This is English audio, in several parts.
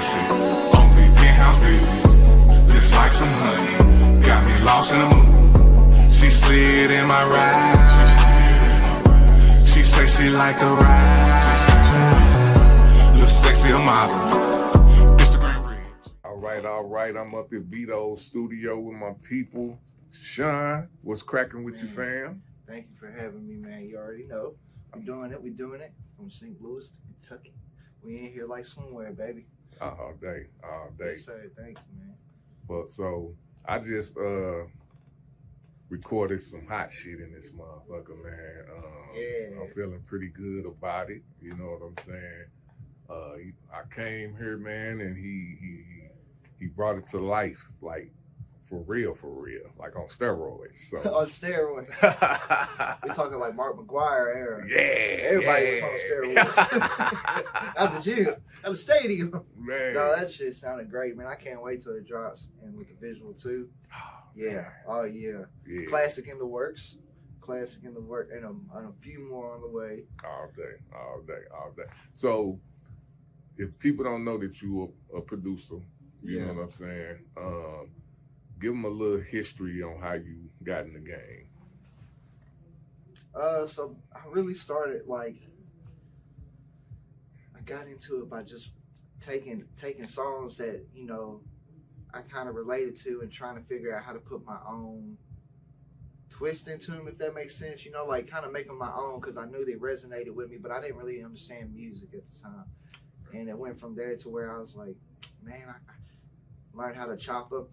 basic, only penthouse view. Looks like some honey, got me lost in the mood. She slid in my ride. She say she like the ride. Look sexy, a model. Instagram rich. All right. I'm up at Vito's studio with my people. Sean, what's cracking with you, fam? Thank you for having me, man. You already know. We doing it from St. Louis to Kentucky. We in here like somewhere, baby. All day. Yes, sir. Thank you, man. But so I just recorded some hot shit in this motherfucker, man. Yeah. I'm feeling pretty good about it. You know what I'm saying? I came here, man, and he brought it to life, like for real, like on steroids. So On steroids. We're talking like Mark McGuire era. yeah, Everybody was on steroids. At the gym, at the stadium. man. No, that shit sounded great, man. I can't wait till it drops, and with the visual too. Yeah. Oh yeah. Yeah. Classic in the works, and a few more on the way. All day. So, if people don't know that you are a producer, you know what I'm saying? Give them a little history on how you got in the game. So I really started I got into it by just taking songs that I kind of related to and trying to figure out how to put my own twist into them, if that makes sense. Like kind of make them my own because I knew they resonated with me, but I didn't really understand music at the time. And it went from there to where I was like, man, I learned how to chop up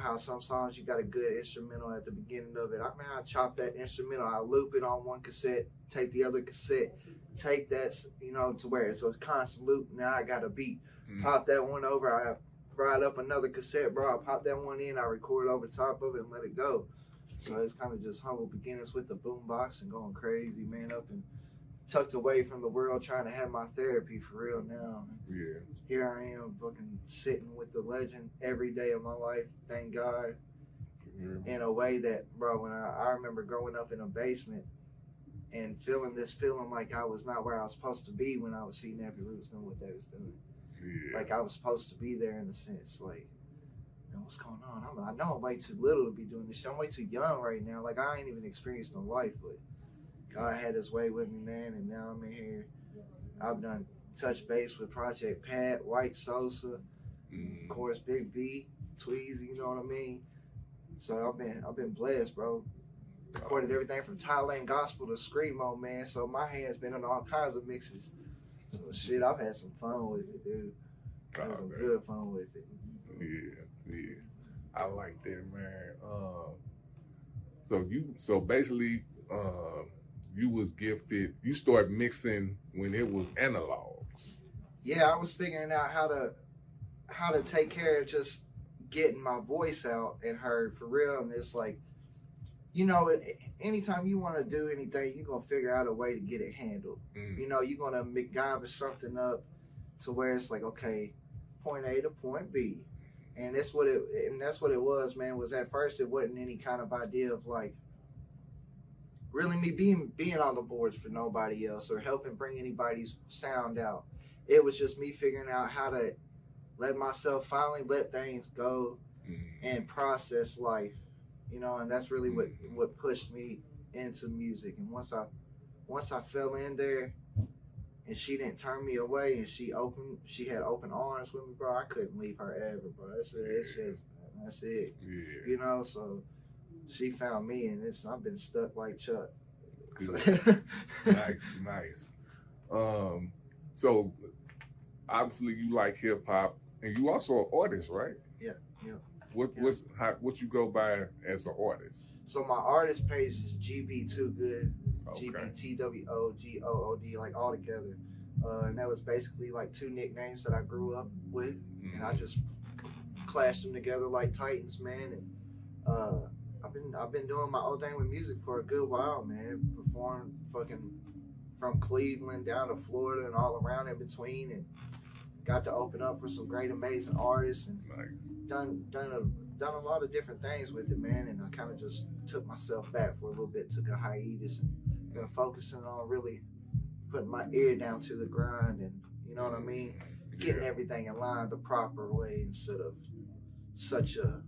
how some songs you got a good instrumental at the beginning of it. I chop that instrumental, I loop it on one cassette, take the other cassette, take that to where it's a constant loop. Now I got a beat, pop that one over, I ride up another cassette, bro, I pop that one in, I record over top of it and let it go. So it's kind of just humble beginnings with the boombox and going crazy, man, up and tucked away from the world, trying to have my therapy for real now. Yeah. Here I am, fucking sitting with the legend every day of my life. Thank God. In a way that, bro, when I remember growing up in a basement and feeling like I was not where I was supposed to be when I was seeing Nappy Roots doing what they was doing. Yeah. Like I was supposed to be there in a sense. Like, what's going on? I know I'm way too little to be doing this shit. I'm way too young right now. Like I ain't even experienced no life, but God had his way with me, man, and now I'm in here. I've done touch base with Project Pat, White Sosa, of course, Big V, Tweezie, you know what I mean? So I've been blessed, bro. Recorded everything from Thailand gospel to screamo, man. So my hand's been on all kinds of mixes. So shit, I've had some fun with it, dude. I've had some good fun with it. Yeah. I like that, man. So basically, you was gifted. You started mixing when it was analogs. Yeah, I was figuring out how to take care of just getting my voice out and heard for real. And it's like, anytime you want to do anything, you're gonna figure out a way to get it handled. You're gonna MacGyver something up to where it's like, okay, point A to point B, and that's what it was, man. Was at first it wasn't any kind of idea of like really me being on the boards for nobody else or helping bring anybody's sound out. It was just me figuring out how to let myself finally let things go and process life, and that's really what pushed me into music. And once I fell in there and she didn't turn me away and she had open arms with me, bro, I couldn't leave her ever, bro. That's it. Yeah. So she found me, and I've been stuck like Chuck. Good. Nice. So obviously you like hip hop, and you also an artist, right? Yeah. What you go by as an artist? So my artist page is GB Too Good, Okay. GBTWOGOOD, like all together, and that was basically like two nicknames that I grew up with, and I just clashed them together like Titans, man. And I've been doing my own thing with music for a good while, man. Performed fucking from Cleveland down to Florida and all around in between, and got to open up for some great, amazing artists, and done a lot of different things with it, man. And I kind of just took myself back for a little bit, took a hiatus, and been focusing on really putting my ear down to the grind, and you know what I mean. getting everything in line the proper way instead of such a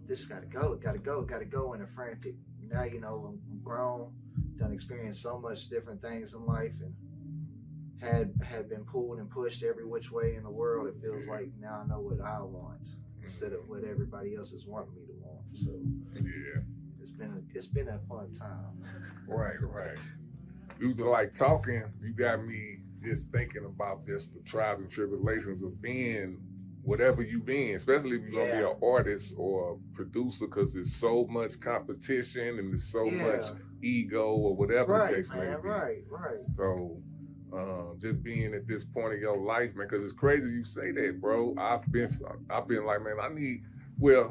this gotta go in a frantic. Now you know I'm grown, done experienced so much different things in life, and had been pulled and pushed every which way in the world. It feels like now I know what I want instead of what everybody else is wanting me to want. So yeah, it's been a fun time. Right. You like talking. You got me just thinking about just the trials and tribulations of being whatever you being, especially if you're gonna be an artist or a producer, because there's so much competition and there's so much ego or whatever the case may be. Right. So just being at this point in your life, man, because it's crazy you say that, bro. I've been like, man,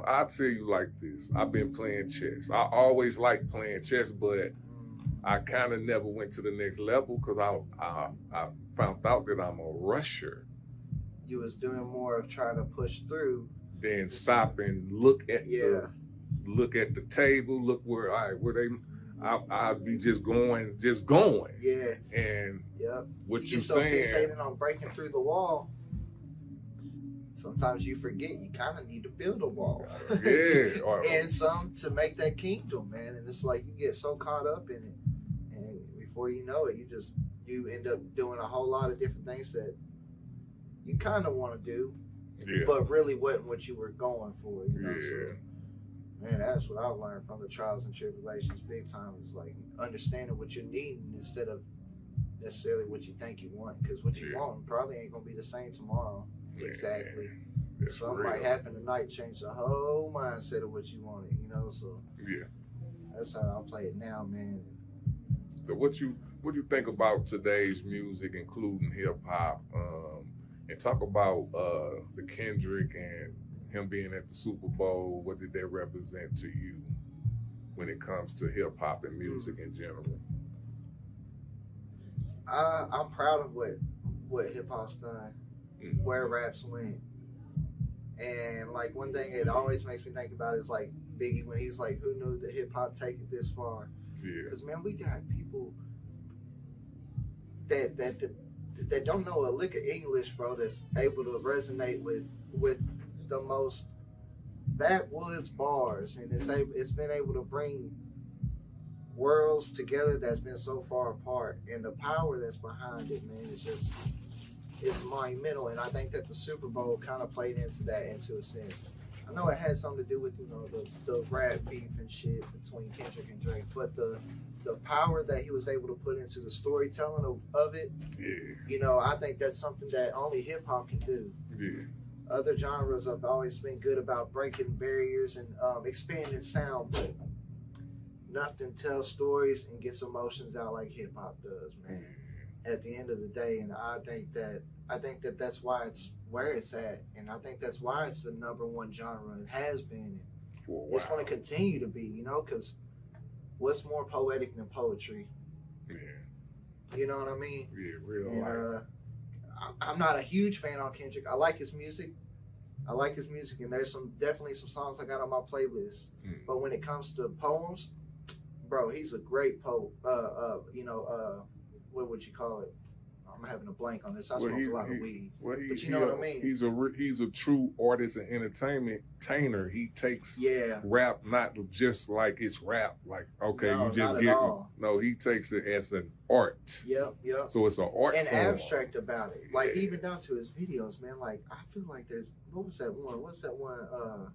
I'll tell you like this. I've been playing chess. I always liked playing chess, but I kind of never went to the next level because I found out that I'm a rusher. You was doing more of trying to push through than stop and look at the table, look where I'd be just going. Yeah. And what you so saying? Fixated on breaking through the wall. Sometimes you forget you kind of need to build a wall. Yeah. And some to make that kingdom, man. And it's like you get so caught up in it, and before you know it, you end up doing a whole lot of different things that you kind of want to do, but really wasn't what you were going for. You know? So, man, that's what I learned from the trials and tribulations big time, is like understanding what you're needing instead of necessarily what you think you want, because what you want probably ain't gonna be the same tomorrow. Exactly. Something might happen tonight, change the whole mindset of what you wanted, you know. So that's how I play it now, man. So what you think about today's music, including hip hop, and talk about the Kendrick and him being at the Super Bowl? What did that represent to you when it comes to hip hop and music in general? I'm proud of what hip hop's done, where raps went, and like one thing it always makes me think about is like Biggie when he's like, "Who knew that hip hop take it this far?" Yeah. Because man, we got people that don't know a lick of English, bro, that's able to resonate with the most backwoods bars, and it's been able to bring worlds together that's been so far apart, and the power that's behind it, man, it's monumental. And I think that the Super Bowl kind of played into that, into a sense. I know it had something to do with, you know, the rap beef and shit between Kendrick and Drake, but the power that he was able to put into the storytelling of it, you know, I think that's something that only hip hop can do. Other genres have always been good about breaking barriers and expanding sound, but nothing tells stories and gets emotions out like hip hop does, man. At the end of the day, and I think that that's why it's where it's at, and I think that's why it's the #1 genre. It has been, and it's going to continue to be, you know, because what's more poetic than poetry? You know what I mean? And, I'm not a huge fan on Kendrick. I like his music. And there's definitely some songs I got on my playlist. But when it comes to poems, bro, he's a great poet. You know, what would you call it? I'm having a blank on this. I smoke a lot of weed. But you know what I mean? He's a true artist and entertainer. He takes rap not just like it's rap, like you just get it. No, he takes it as an art. Yep. So it's an art and form. Abstract about it. Like even down to his videos, man. Like I feel like there's what's that one?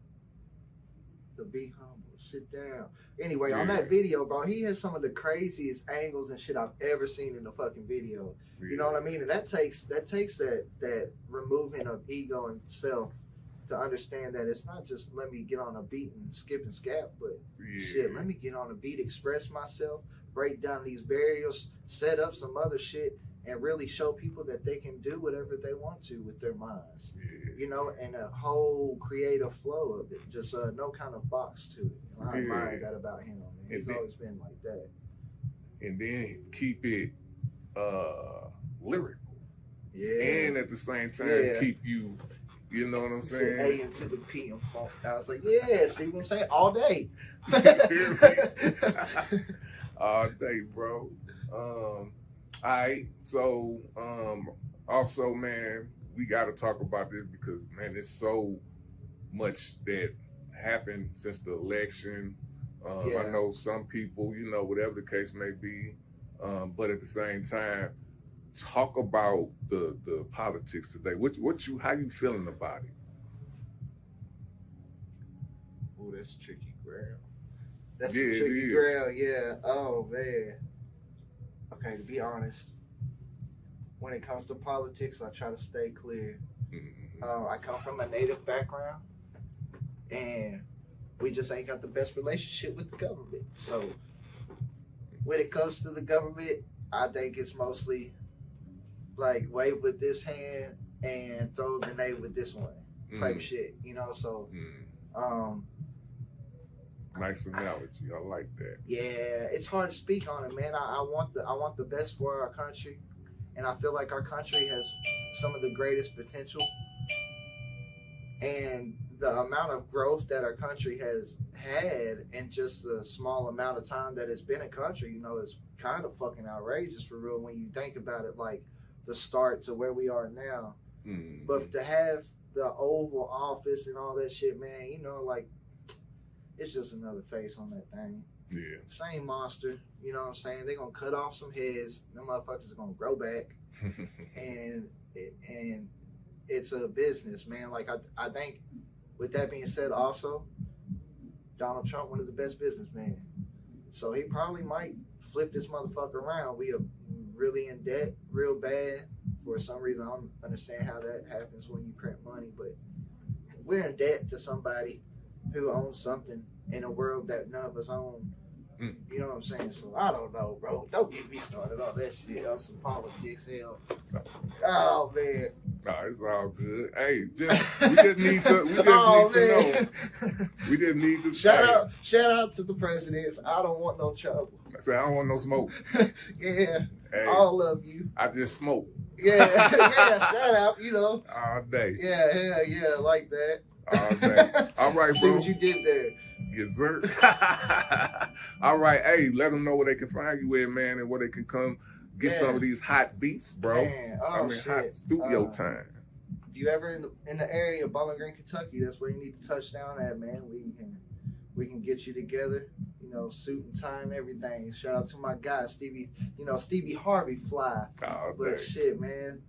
The Be Humble, Sit Down. Anyway, on that video, bro, he has some of the craziest angles and shit I've ever seen in the fucking video. You know what I mean? And that takes that removing of ego and self to understand that it's not just let me get on a beat and skip and scap, but shit, let me get on a beat, express myself, break down these barriers, set up some other shit, and really show people that they can do whatever they want to with their minds. You know, and a whole creative flow of it. Just no kind of box to it. You know, I admire that about him, man. He's always been like that. And then keep it lyrical. And at the same time keep you know what I'm saying? A into the P and funk. I was like, see what I'm saying? All day. All day, bro. Alright, so also, man, we got to talk about this because, man, there's so much that happened since the election. I know some people, you know, whatever the case may be, but at the same time, talk about the politics today. How you feeling about it? Oh, that's tricky ground. That's tricky ground, yeah. Oh man. Okay, to be honest, when it comes to politics, I try to stay clear. Mm-hmm. I come from a native background, and we just ain't got the best relationship with the government. So when it comes to the government, I think it's mostly like wave with this hand and throw a grenade with this one type shit, you know? So, nice analogy. I like that. Yeah, it's hard to speak on it, man. I want the best for our country, and I feel like our country has some of the greatest potential. And the amount of growth that our country has had in just the small amount of time that it's been a country, you know, is kind of fucking outrageous for real when you think about it, like the start to where we are now. But to have the Oval Office and all that shit, man, you know, like, it's just another face on that thing. Yeah. Same monster, you know what I'm saying? They're gonna cut off some heads, them motherfuckers are gonna grow back. and it's a business, man. Like, I think, with that being said, also, Donald Trump, one of the best businessmen. So he probably might flip this motherfucker around. We are really in debt, real bad. For some reason, I don't understand how that happens when you print money, but we're in debt to somebody who owns something in a world that none of us own. You know what I'm saying? So I don't know, bro. Don't get me started on that shit, on some politics, hell. Oh man. No, it's all good. Hey, we just need to know. We just need to shout out to the presidents. I don't want no trouble. I said I don't want no smoke. Yeah. Hey, all of you. I just smoke. Yeah, shout out, you know. All day. Yeah, like that. All day. All right, bro. See what you did there. Yes, sir. All right, hey, let them know where they can find you at, man, and where they can come get some of these hot beats, bro. Man, hot studio time. If you ever in the area of Bowling Green, Kentucky, that's where you need to touch down at, man. We can get you together, you know, suit and tie and everything. Shout out to my guy, Stevie, you know, Stevie Harvey fly. But shit, man.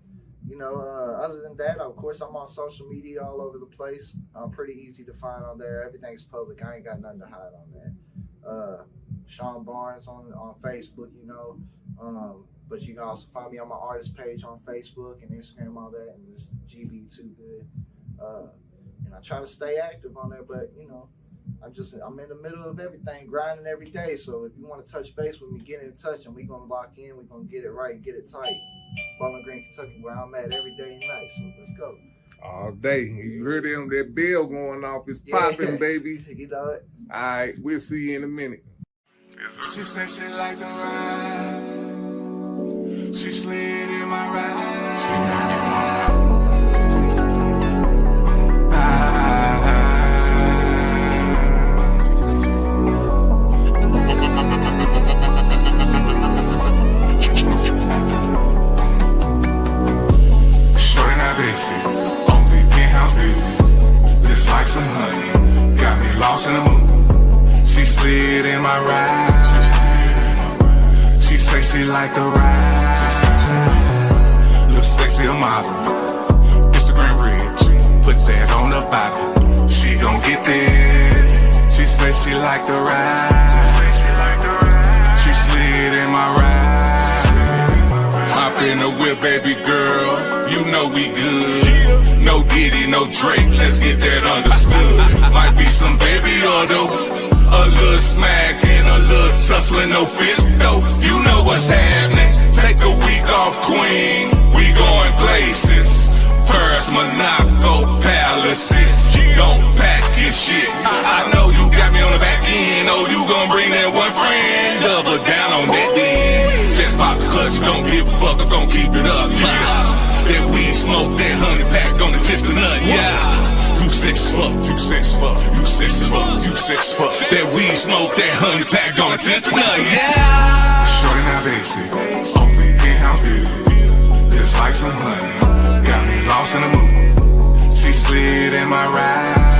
You know, other than that, of course, I'm on social media all over the place. I'm pretty easy to find on there. Everything's public. I ain't got nothing to hide on that. Sean Barnes on Facebook, you know. But you can also find me on my artist page on Facebook and Instagram, all that, and it's GB Too Good. And I try to stay active on there, but you know, I'm in the middle of everything, grinding every day. So if you want to touch base with me, get in touch, and we're gonna lock in. We're gonna get it right, get it tight. Bowling Green, Kentucky, where I'm at every day and night. So let's go. All day. You heard him, that bell going off. It's popping, baby. You know it. All right, we'll see you in a minute. She say she like the ride. She slid in my ride. She made me wanna. She say she like the ride. She say she shorty not basic, only penthouse view. Looks like some honey, got me lost in the mood. She slid in my ride. She say she like the ride. Look sexy, a model. Instagram rich, put that on the Bible. She gon' get this. She say she like the ride. She slid in my ride. Hop in the whip, baby girl. You know we good. No Diddy, no Drake. Let's get that understood. Might be some baby auto. A little smack and a little tussle, no fist though. You know what's happening. Take a week off, queen. We going places. Paris, Monaco, palaces. Don't pack your shit. I know you got me on the back end. Oh, you gon' bring that one friend. Double down on that then. Just pop the clutch, don't give a fuck. I'm gon' keep it up, yeah. That weed smoke, that honey pack, gonna test the nut, yeah. You sex fuck, you sex fuck, you sex fuck, you sex fuck. That weed smoke, that honey pack, gonna test the nut, yeah. Shorty not basic, only penthouse view. Looks like some honey, got me lost in the mood. She slid in my ride.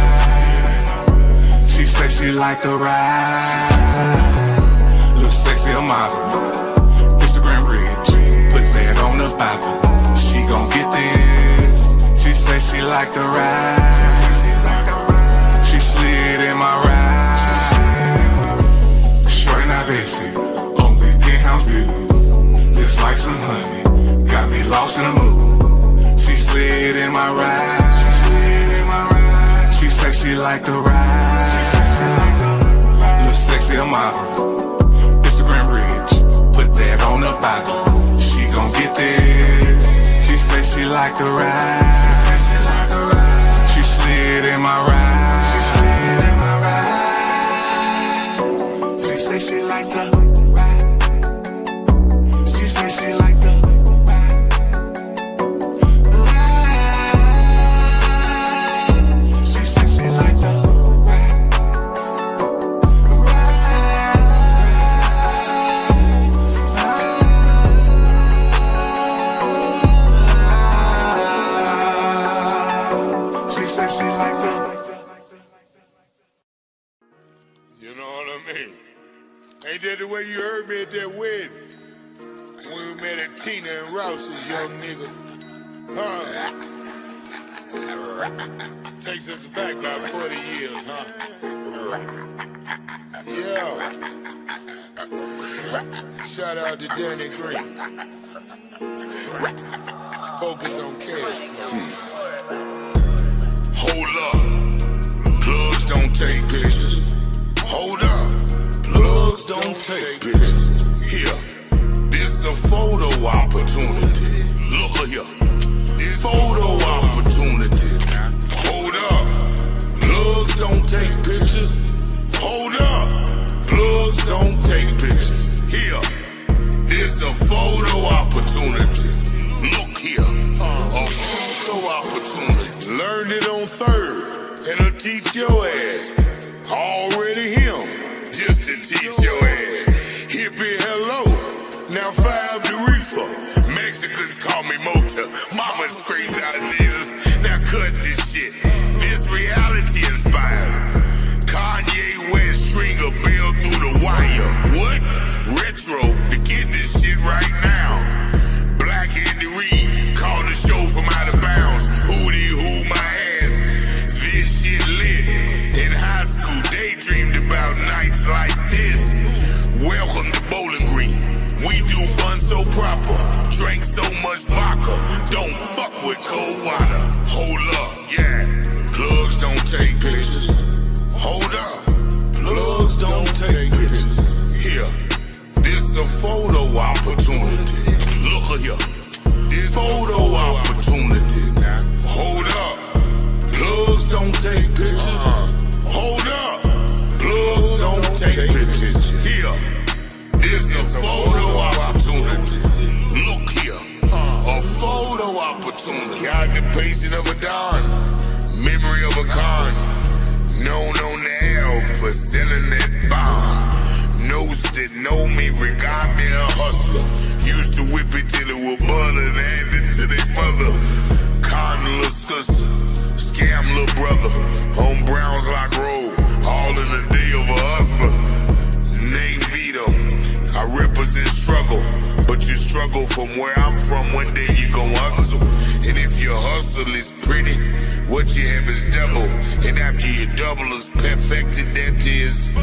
She say she like the ride. Look sexy, a model. Instagram rich, put that on the Bible. She gon' get this. She say she like the ride. She slid in my ride. Shorty not basic, only penthouse views. Looks like some honey, got me lost in the mood. She slid in my ride. She say she like the ride. Look sexy, a model. Instagram rich, put that on the Bible. She gon' get this. She say she like the ride. She slid in my ride. She say she like the ride. She say she like the ride. She say she like the ride. She say she like the. You know what I mean? Ain't that the way you heard me at that wedding? When we met at Tina and Rouse's, young nigga. Huh? Takes us back about 40 years, huh? Yeah. Shout out to Danny Green. Focus on cash flow. Hold up. Plugs don't take pictures. Hold up. Plugs don't take pictures. Here. This a photo opportunity. Look at here. This photo opportunity. Hold up. Plugs don't take pictures. Hold up. Plugs don't take pictures. Here. This a photo opportunity. Look here. A photo opportunity. Learned it on third. And I'll teach your ass. Already him. Just to teach your ass. Hippie, hello. Now fire the reefer. Mexicans call me Mota. Mama screams out Jesus. Now cut this shit. This reality inspired. Kanye West string a bill through the wire. What? Retro to get this shit right now. Black Andy Reid called the show from out of bounds. Hootie who my ass. This shit lit. In high school, daydreamed about nights like this. Welcome to Bowling Green. We do fun so proper. Drink so much vodka. Don't fuck with cold water. Hold up, yeah. Plugs don't take pictures. Hold up. Plugs don't take pictures. Here. This a photo opportunity. Look at here. This photo opportunity. Hold up. Plugs don't take pictures. Hold up. Plugs don't take pictures. Here. This a photo opportunity. Look here. A photo opportunity. Occupation of a Don. Memory of a con. Known on the L for selling that bomb. Knows that know me, regard me a hustler. Used to whip it till it was butter and hand it to their mother. Con little sister. Scam little brother. On Browns Lock Road. All in the day of a hustler. Name Vito. I represent struggle, but you struggle from where I'm from. One day you gon' hustle, and if your hustle is pretty, what you have is double, and after you double is perfected, that is.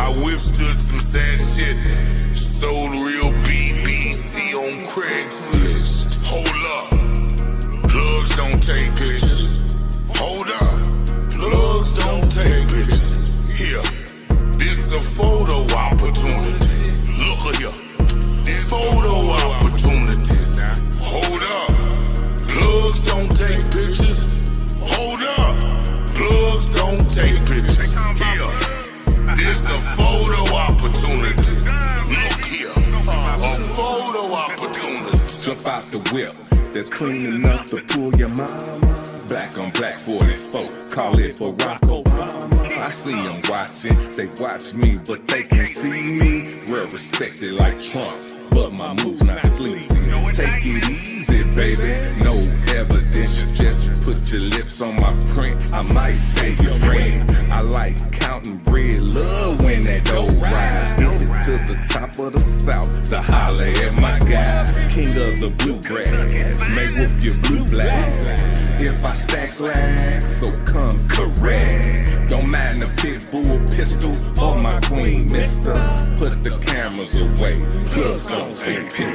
I withstood some sad shit, sold real BBC on Craigslist. Hold up, plugs don't take pictures. Hold up, plugs don't take pictures. Here. This a photo opportunity. Look at here. This photo opportunity. Hold up. Plugs don't take pictures. Hold up. Plugs don't take pictures. Here. This a photo opportunity. Look here. A photo opportunity. Jump out the whip. That's clean enough to fool your mama. Black on black 44. Call it Barack Obama. I see them watching, they watch me, but they can't see me. Well respected like Trump. but my moves not sleazy. Take it easy, baby, no evidence. Just put your lips on my print, I might pay your rent. I like counting bread, love when that dough rise. Hit it to the top of the south to holler at my guy. King of the bluegrass, may whoop your blue black. If I stack slacks, so come correct. Don't mind the pit bull pistol or my queen, mister. Put the cameras away, plugs don't take pictures.